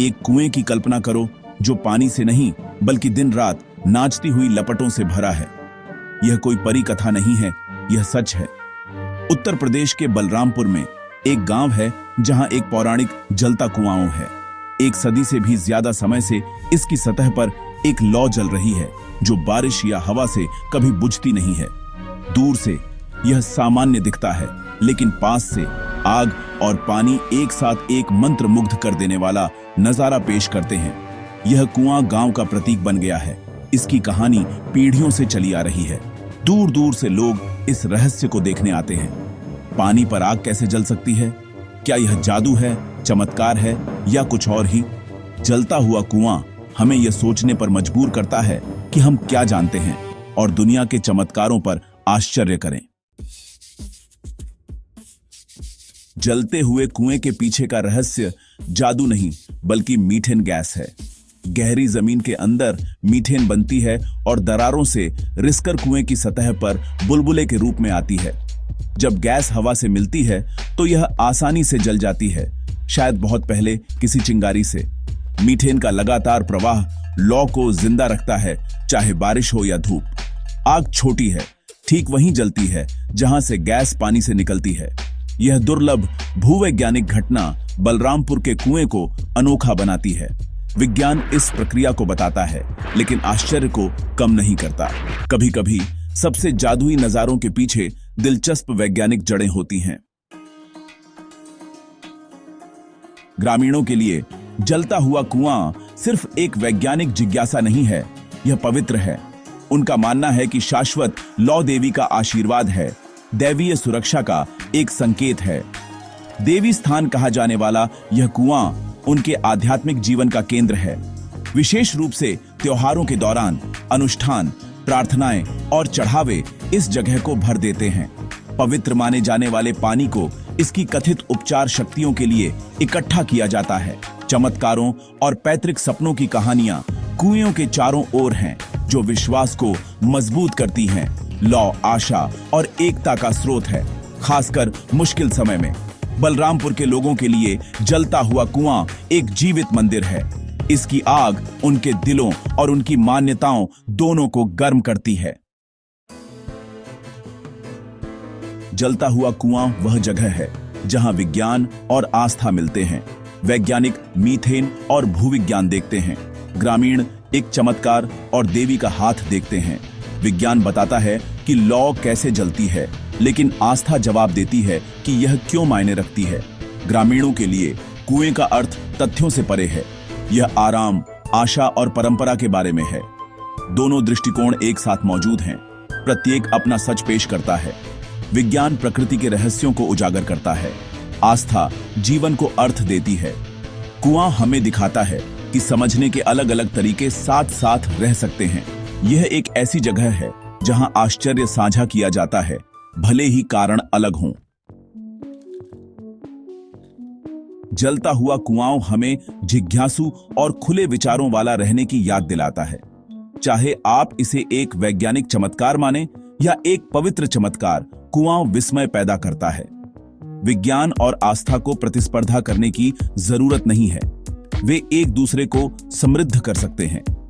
एक कुएं की कल्पना करो जो पानी से नहीं बल्कि दिन रात नाचती हुई लपटों से भरा है। यह कोई परी कथा नहीं है, यह सच है। उत्तर प्रदेश के बलरामपुर में एक गांव है जहां एक पौराणिक जलता कुआं है। 1 सदी से भी ज्यादा समय से इसकी सतह पर एक लौ जल रही है जो बारिश या हवा से कभी बुझती नहीं है। दूर से यह सामान्य दिखता है, लेकिन पास से आग और पानी एक साथ एक मंत्र मुग्ध कर देने वाला नजारा पेश करते हैं। यह कुआं गांव का प्रतीक बन गया है। इसकी कहानी पीढ़ियों से चली आ रही है। दूर दूर से लोग इस रहस्य को देखने आते हैं। पानी पर आग कैसे जल सकती है? क्या यह जादू है, चमत्कार है या कुछ और ही? जलता हुआ कुआं हमें यह सोचने पर मजबूर करता है कि हम क्या जानते हैं और दुनिया के चमत्कारों पर आश्चर्य करें। जलते हुए कुएं के पीछे का रहस्य जादू नहीं बल्कि मीथेन गैस है। गहरी जमीन के अंदर मीथेन बनती है और दरारों से रिसकर कुएं की सतह पर बुलबुले के रूप में आती है। जब गैस हवा से मिलती है तो यह आसानी से जल जाती है, शायद बहुत पहले किसी चिंगारी से। मीथेन का लगातार प्रवाह लौ को जिंदा रखता है, चाहे बारिश हो या धूप। आग छोटी है, ठीक वहीं जलती है जहां से गैस पानी से निकलती है। यह दुर्लभ भूवैज्ञानिक घटना बलरामपुर के कुएं को अनोखा बनाती है। विज्ञान इस प्रक्रिया को बताता है, लेकिन आश्चर्य को कम नहीं करता। कभी-कभी सबसे जादुई नजारों के पीछे दिलचस्प वैज्ञानिक जड़ें होती हैं। ग्रामीणों के लिए जलता हुआ कुआं सिर्फ एक वैज्ञानिक जिज्ञासा नहीं है, यह पवित्र है। उनका मानना है कि शाश्वत लौ देवी का आशीर्वाद है, दैवीय सुरक्षा का एक संकेत है। देवी स्थान कहा जाने वाला यह कुआं उनके आध्यात्मिक जीवन का केंद्र है। विशेष रूप से त्योहारों के दौरान अनुष्ठान, प्रार्थनाएं और चढ़ावे इस जगह को भर देते हैं। पवित्र माने जाने वाले पानी को इसकी कथित उपचार शक्तियों के लिए इकट्ठा किया जाता है। चमत्कारों और पैतृक सपनों की कहानियां कुएं के चारों ओर हैं, जो विश्वास को मजबूत करती हैं। लौ आशा और एकता का स्रोत है, खासकर मुश्किल समय में। बलरामपुर के लोगों के लिए जलता हुआ कुआं एक जीवित मंदिर है। इसकी आग उनके दिलों और उनकी मान्यताओं दोनों को गर्म करती है। जलता हुआ कुआं वह जगह है जहां विज्ञान और आस्था मिलते हैं। वैज्ञानिक मीथेन और भूविज्ञान देखते हैं, ग्रामीण एक चमत्कार और देवी का हाथ देखते हैं। विज्ञान बताता है कि लौ कैसे जलती है, लेकिन आस्था जवाब देती है कि यह क्यों मायने रखती है। ग्रामीणों के लिए कुएं का अर्थ तथ्यों से परे है। यह आराम, आशा और परंपरा के बारे में है। दोनों दृष्टिकोण एक साथ मौजूद हैं, प्रत्येक अपना सच पेश करता है। विज्ञान प्रकृति के रहस्यों को उजागर करता है, आस्था जीवन को अर्थ देती है। कुआं हमें दिखाता है कि समझने के अलग अलग तरीके साथ साथ रह सकते हैं। यह एक ऐसी जगह है जहां आश्चर्य साझा किया जाता है, भले ही कारण अलग हों। जलता हुआ कुआं हमें जिज्ञासु और खुले विचारों वाला रहने की याद दिलाता है। चाहे आप इसे एक वैज्ञानिक चमत्कार माने या एक पवित्र चमत्कार, कुआं विस्मय पैदा करता है। विज्ञान और आस्था को प्रतिस्पर्धा करने की जरूरत नहीं है, वे एक दूसरे को समृद्ध कर सकते हैं।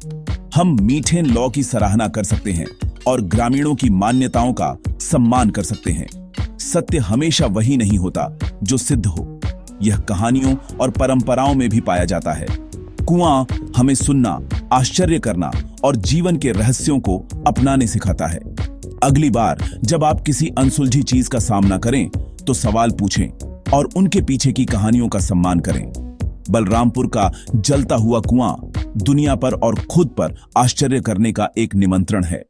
हम मीथेन लौ की सराहना कर सकते हैं और ग्रामीणों की मान्यताओं का सम्मान कर सकते हैं। सत्य हमेशा वही नहीं होता जो सिद्ध हो, यह कहानियों और परंपराओं में भी पाया जाता है। कुआं हमें सुनना, आश्चर्य करना और जीवन के रहस्यों को अपनाने सिखाता है। अगली बार जब आप किसी अनसुलझी चीज का सामना करें तो सवाल पूछें और उनके पीछे की कहानियों का सम्मान करें। बलरामपुर का जलता हुआ कुआं दुनिया पर और खुद पर आश्चर्य करने का एक निमंत्रण है।